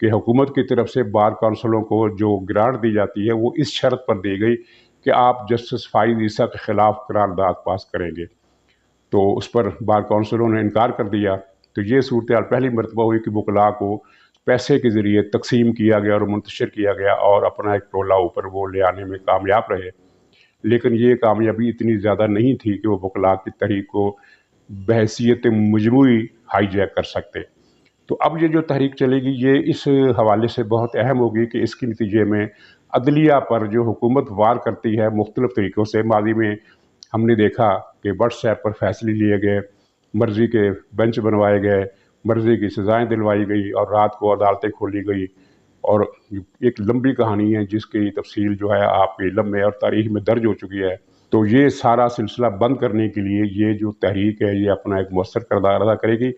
کہ حکومت کی طرف سے بار کونسلوں کو جو گرانٹ دی جاتی ہے وہ اس شرط پر دی گئی کہ آپ جسٹس فائز عیسیٰ کے خلاف قرارداد پاس کریں گے، تو اس پر بار کونسلوں نے انکار کر دیا۔ تو یہ صورتحال پہلی مرتبہ ہوئی کہ وکلاء کو پیسے کے ذریعے تقسیم کیا گیا اور منتشر کیا گیا اور اپنا ایک ٹولہ اوپر وہ لے آنے میں کامیاب رہے، لیکن یہ کامیابی اتنی زیادہ نہیں تھی کہ وہ وکلاء کی تحریک کو بحیثیت مجموعی ہائی جیک کر سکتے۔ تو اب یہ جو تحریک چلے گی یہ اس حوالے سے بہت اہم ہوگی کہ اس کے نتیجے میں عدلیہ پر جو حکومت وار کرتی ہے مختلف طریقوں سے، ماضی میں ہم نے دیکھا کہ واٹس ایپ پر فیصلے لیے گئے، مرضی کے بینچ بنوائے گئے، مرضی کی سزائیں دلوائی گئی اور رات کو عدالتیں کھولی گئی، اور ایک لمبی کہانی ہے جس کی تفصیل جو ہے آپ کے علم میں اور تاریخ میں درج ہو چکی ہے۔ تو یہ سارا سلسلہ بند کرنے کے لیے یہ جو تحریک ہے یہ اپنا ایک مؤثر کردار ادا کرے گی،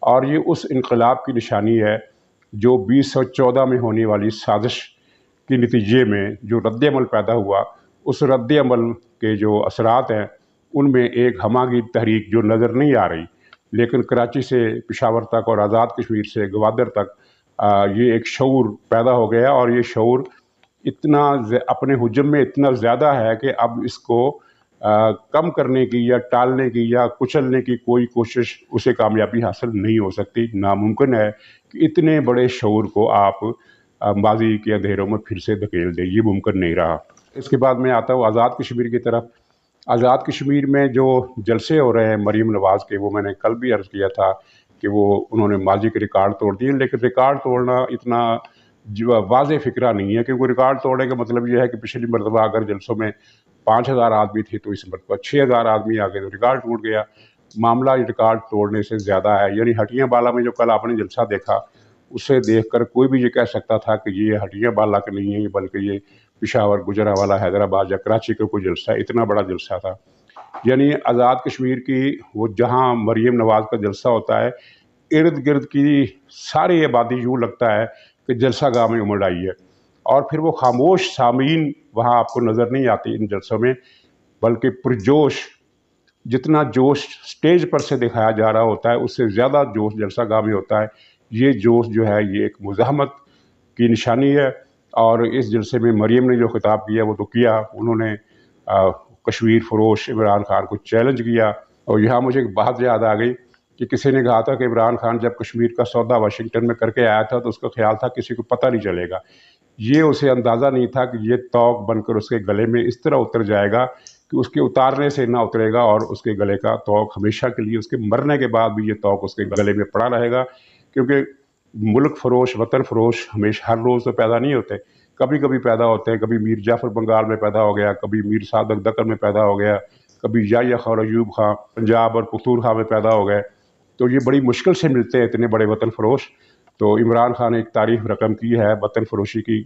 اور یہ اس انقلاب کی نشانی ہے جو 2014 میں ہونے والی سازش کے نتیجے میں جو رد عمل پیدا ہوا، اس رد عمل کے جو اثرات ہیں ان میں ایک ہمہ گیر تحریک جو نظر نہیں آ رہی، لیکن کراچی سے پشاور تک اور آزاد کشمیر سے گوادر تک یہ ایک شعور پیدا ہو گیا، اور یہ شعور اتنا اپنے حجم میں اتنا زیادہ ہے کہ اب اس کو کم کرنے کی یا ٹالنے کی یا کچلنے کی کوئی کوشش اسے کامیابی حاصل نہیں ہو سکتی۔ ناممکن ہے کہ اتنے بڑے شعور کو آپ ماضی کے اندھیروں میں پھر سے دھکیل دیں، یہ ممکن نہیں رہا۔ اس کے بعد میں آتا ہوں آزاد کشمیر کی طرف۔ آزاد کشمیر میں جو جلسے ہو رہے ہیں مریم نواز کے، وہ میں نے کل بھی عرض کیا تھا کہ انہوں نے ماضی کے ریکارڈ توڑ دیے، لیکن ریکارڈ توڑنا اتنا واضح فکرہ نہیں ہے، کیونکہ ریکارڈ توڑنے کا مطلب یہ ہے کہ پچھلی مرتبہ اگر جلسوں میں 5000 آدمی تھے تو اس مرتبہ 6000 آدمی آ گئے تو ریکارڈ ٹوٹ گیا۔ معاملہ ریکارڈ توڑنے سے زیادہ ہے، یعنی ہٹیاں بالا میں جو کل آپ نے جلسہ دیکھا اسے دیکھ کر کوئی بھی یہ کہہ سکتا تھا کہ یہ ہٹیاں بالا کا نہیں ہے بلکہ یہ پشاور، گجرانوالہ، حیدرآباد یا کراچی کا کوئی جلسہ، اتنا بڑا جلسہ تھا۔ یعنی آزاد کشمیر کی وہ جہاں مریم نواز کا جلسہ ہوتا ہے، ارد گرد کی ساری آبادی یوں لگتا ہے کہ جلسہ گاہ میں امڑ آئی ہے، اور پھر وہ خاموش سامعین وہاں آپ کو نظر نہیں آتی ان جلسوں میں، بلکہ پرجوش، جتنا جوش سٹیج پر سے دکھایا جا رہا ہوتا ہے اس سے زیادہ جوش جلسہ گاہ میں ہوتا ہے۔ یہ جوش جو ہے یہ ایک مزاحمت کی نشانی ہے، اور اس جلسے میں مریم نے جو خطاب کیا وہ تو کیا، انہوں نے کشمیر فروش عمران خان کو چیلنج کیا۔ اور یہاں مجھے ایک بات یاد آ گئی کہ کسی نے کہا تھا کہ عمران خان جب کشمیر کا سودا واشنگٹن میں کر کے آیا تھا تو اس کا خیال تھا کسی کو پتہ نہیں چلے گا، یہ اسے اندازہ نہیں تھا کہ یہ توق بن کر اس کے گلے میں اس طرح اتر جائے گا کہ اس کے اتارنے سے نہ اترے گا، اور اس کے گلے کا توق ہمیشہ کے لیے، اس کے مرنے کے بعد بھی یہ توق اس کے گلے میں پڑا رہے گا۔ کیونکہ ملک فروش، وطن فروش ہمیشہ ہر روز تو پیدا نہیں ہوتے، کبھی کبھی پیدا ہوتے ہیں۔ کبھی میر جعفر بنگال میں پیدا ہو گیا، کبھی میر صادق دکن میں پیدا ہو گیا، کبھی یحییٰ خور ایوب خان پنجاب اور پختونخوا میں پیدا ہو گئے، تو یہ بڑی مشکل سے ملتے ہیں اتنے بڑے وطن فروش۔ تو عمران خان نے ایک تاریخ رقم کی ہے وطن فروشی کی،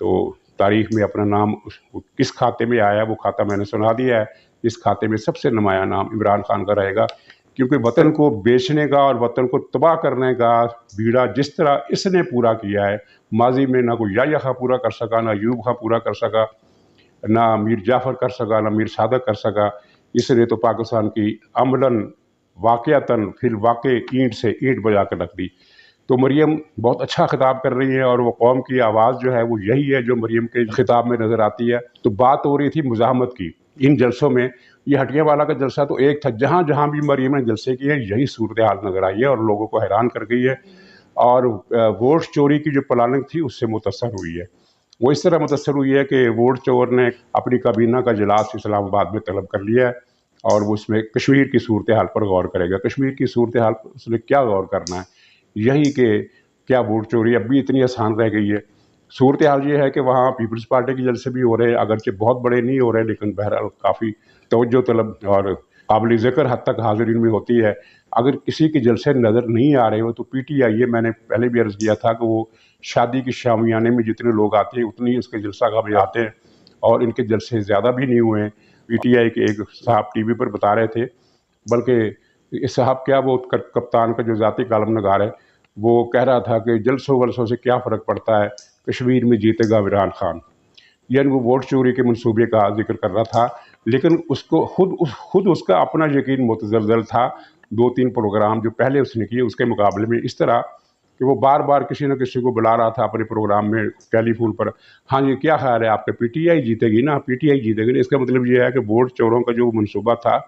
تو تاریخ میں اپنا نام کس کھاتے میں آیا وہ کھاتا میں نے سنا دیا ہے، اس کھاتے میں سب سے نمایاں نام عمران خان کا رہے گا، کیونکہ وطن کو بیچنے کا اور وطن کو تباہ کرنے کا بیڑا جس طرح اس نے پورا کیا ہے، ماضی میں نہ کوئی یحییٰ خان پورا کر سکا، نہ ایوب خان پورا کر سکا، نہ میر جعفر کر سکا، نہ میر صادق کر سکا، اس نے تو پاکستان کی عملاً واقعتاً پھر واقع اینٹ سے اینٹ بجا کر رکھ دی۔ تو مریم بہت اچھا خطاب کر رہی ہے، اور وہ قوم کی آواز جو ہے وہ یہی ہے جو مریم کے خطاب میں نظر آتی ہے۔ تو بات ہو رہی تھی مزاحمت کی ان جلسوں میں، یہ ہٹیاں والا کا جلسہ تو ایک تھا، جہاں جہاں بھی مریم نے جلسے کیے یہی صورتحال نظر آئی ہے اور لوگوں کو حیران کر گئی ہے، اور ووٹ چوری کی جو پلاننگ تھی اس سے متاثر ہوئی ہے۔ وہ اس طرح متاثر ہوئی ہے کہ ووٹ چور نے اپنی کابینہ کا اجلاس اسلام آباد میں طلب کر لیا ہے، اور وہ اس میں کشمیر کی صورتحال پر غور کرے گا۔ کشمیر کی صورتحال پر اس نے کیا غور کرنا ہے؟ یہی کہ کیا ووٹ چوری اب بھی اتنی آسان رہ گئی ہے؟ صورتحال یہ ہے کہ وہاں پیپلز پارٹی کے جلسے بھی ہو رہے ہیں، اگرچہ بہت بڑے نہیں ہو رہے لیکن بہرحال کافی توجہ طلب اور قابل ذکر حد تک حاضرین میں ہوتی ہے۔ اگر کسی کے جلسے نظر نہیں آ رہے ہو تو پی ٹی آئی ہے، میں نے پہلے بھی عرض کیا تھا کہ وہ شادی کی شامیانے میں جتنے لوگ آتے ہیں اتنی اس کے جلسہ گاہ میں آتے ہیں، اور ان کے جلسے زیادہ بھی نہیں ہوئے ہیں۔ پی ٹی آئی کے ایک صاحب ٹی وی پر بتا رہے تھے، بلکہ اس صاحب کیا وہ کپتان کا جو ذاتی کالم نگار ہے وہ کہہ رہا تھا کہ جلسوں ولسوں سے کیا فرق پڑتا ہے، کشمیر میں جیتے گا عمران خان، یعنی وہ ووٹ چوری کے منصوبے کا ذکر کر رہا تھا، لیکن اس کو خود اس کا اپنا یقین متزلزل تھا۔ 2-3 پروگرام جو پہلے اس نے کیے اس کے مقابلے میں اس طرح کہ وہ بار بار کسی نہ کسی کو بلا رہا تھا اپنے پروگرام میں ٹیلی فون پر، ہاں جی کیا خیال ہے آپ کا، پی ٹی آئی جیتے گی نا، پی ٹی آئی جیتے گی، اس کا مطلب یہ ہے کہ ووٹ چوروں کا جو منصوبہ تھا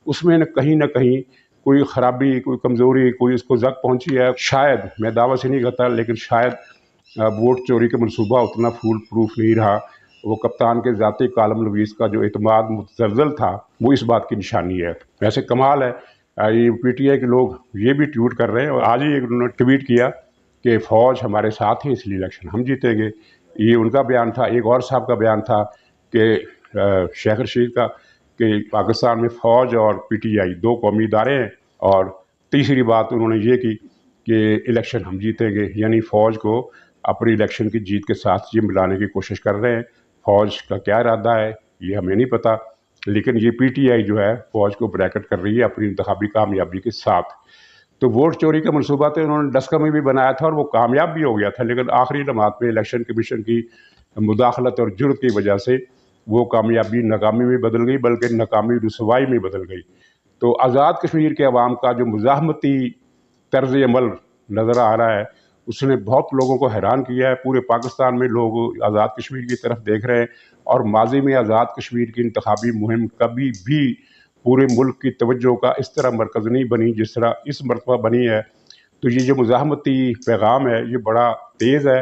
اس میں نہ کہیں کوئی خرابی، کوئی کمزوری، کوئی اس کو زد پہنچی ہے. شاید میں دعویٰ سے نہیں کرتا لیکن شاید ووٹ چوری کا منصوبہ اتنا فول پروف نہیں رہا. وہ کپتان کے ذاتی کالم نویس کا جو اعتماد متزلزل تھا وہ اس بات کی نشانی ہے. ویسے کمال ہے یہ پی ٹی آئی کے لوگ یہ بھی ٹویٹ کر رہے ہیں، اور آج ہی انہوں نے ٹویٹ کیا کہ فوج ہمارے ساتھ ہے اس لیے الیکشن ہم جیتیں گے. یہ ان کا بیان تھا. ایک اور صاحب کا بیان تھا کہ شیخ رشید کا کہ پاکستان میں فوج اور پی ٹی آئی دو قومی ادارے ہیں، اور تیسری بات انہوں نے یہ کی کہ الیکشن ہم جیتیں گے، یعنی فوج کو اپنی الیکشن کی جیت کے ساتھ یہ ملانے کی کوشش کر رہے ہیں. فوج کا کیا ارادہ ہے یہ ہمیں نہیں پتہ، لیکن یہ پی ٹی آئی جو ہے فوج کو بریکٹ کر رہی ہے اپنی انتخابی کامیابی کے ساتھ. تو ووٹ چوری کا منصوبہ تو انہوں نے ڈسکا میں بھی بنایا تھا اور وہ کامیاب بھی ہو گیا تھا، لیکن آخری لمحات میں الیکشن کمیشن کی مداخلت اور جرت کی وجہ سے وہ کامیابی ناکامی میں بدل گئی، بلکہ ناکامی رسوائی میں بدل گئی. تو آزاد کشمیر کے عوام کا جو مزاحمتی طرز عمل نظر آ رہا ہے اس نے بہت لوگوں کو حیران کیا ہے. پورے پاکستان میں لوگ آزاد کشمیر کی طرف دیکھ رہے ہیں، اور ماضی میں آزاد کشمیر کی انتخابی مہم کبھی بھی پورے ملک کی توجہ کا اس طرح مرکز نہیں بنی جس طرح اس مرتبہ بنی ہے. تو یہ جو مزاحمتی پیغام ہے یہ بڑا تیز ہے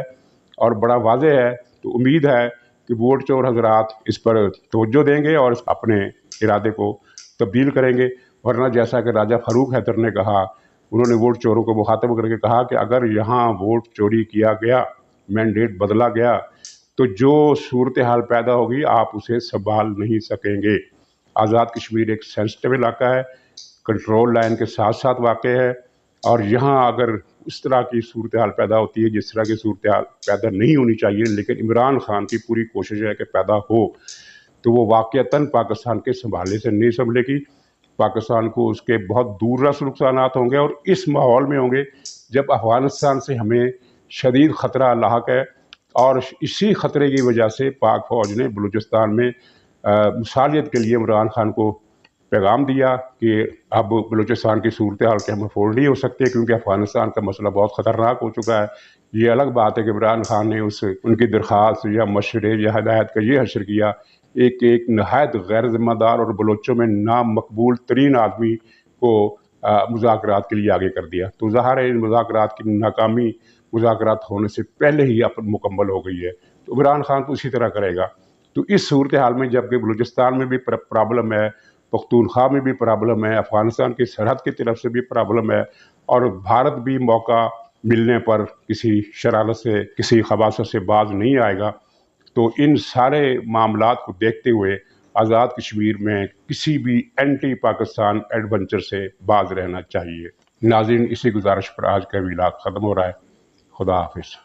اور بڑا واضح ہے. تو امید ہے کہ ووٹ چور حضرات اس پر توجہ دیں گے اور اپنے ارادے کو تبدیل کریں گے، ورنہ جیسا کہ راجہ فاروق حیدر نے کہا، انہوں نے ووٹ چوروں کو مخاطب کر کے کہا کہ اگر یہاں ووٹ چوری کیا گیا، مینڈیٹ بدلا گیا، تو جو صورتحال پیدا ہوگی آپ اسے سنبھال نہیں سکیں گے. آزاد کشمیر ایک سینسٹیو علاقہ ہے، کنٹرول لائن کے ساتھ ساتھ واقع ہے، اور یہاں اگر اس طرح کی صورتحال پیدا ہوتی ہے جس طرح کی صورتحال پیدا نہیں ہونی چاہیے لیکن عمران خان کی پوری کوشش ہے کہ پیدا ہو، تو وہ واقعتاً پاکستان کے سنبھالنے سے نہیں سنبھلے گی. پاکستان کو اس کے بہت دور رس نقصانات ہوں گے، اور اس ماحول میں ہوں گے جب افغانستان سے ہمیں شدید خطرہ لاحق ہے، اور اسی خطرے کی وجہ سے پاک فوج نے بلوچستان میں مصالحت کے لیے عمران خان کو پیغام دیا کہ اب بلوچستان کی صورتحال کے ہم افورڈ نہیں ہو سکتے کیونکہ افغانستان کا مسئلہ بہت خطرناک ہو چکا ہے. یہ الگ بات ہے کہ عمران خان نے ان کی درخواست یا مشورے یا ہدایت کا یہ حشر کیا ایک نہایت غیر ذمہ دار اور بلوچوں میں نامقبول ترین آدمی کو مذاکرات کے لیے آگے کر دیا. تو ظاہر ہے ان مذاکرات کی ناکامی مذاکرات ہونے سے پہلے ہی مکمل ہو گئی ہے. تو عمران خان تو اسی طرح کرے گا. تو اس صورتحال میں جبکہ بلوچستان میں بھی پرابلم ہے، پختونخوا میں بھی پرابلم ہے، افغانستان کی سرحد کی طرف سے بھی پرابلم ہے، اور بھارت بھی موقع ملنے پر کسی شرارت سے کسی خباثت سے باز نہیں آئے گا. تو ان سارے معاملات کو دیکھتے ہوئے آزاد کشمیر میں کسی بھی اینٹی پاکستان ایڈونچر سے باز رہنا چاہیے. ناظرین اسی گزارش پر آج کا ویلاگ ختم ہو رہا ہے. خدا حافظ.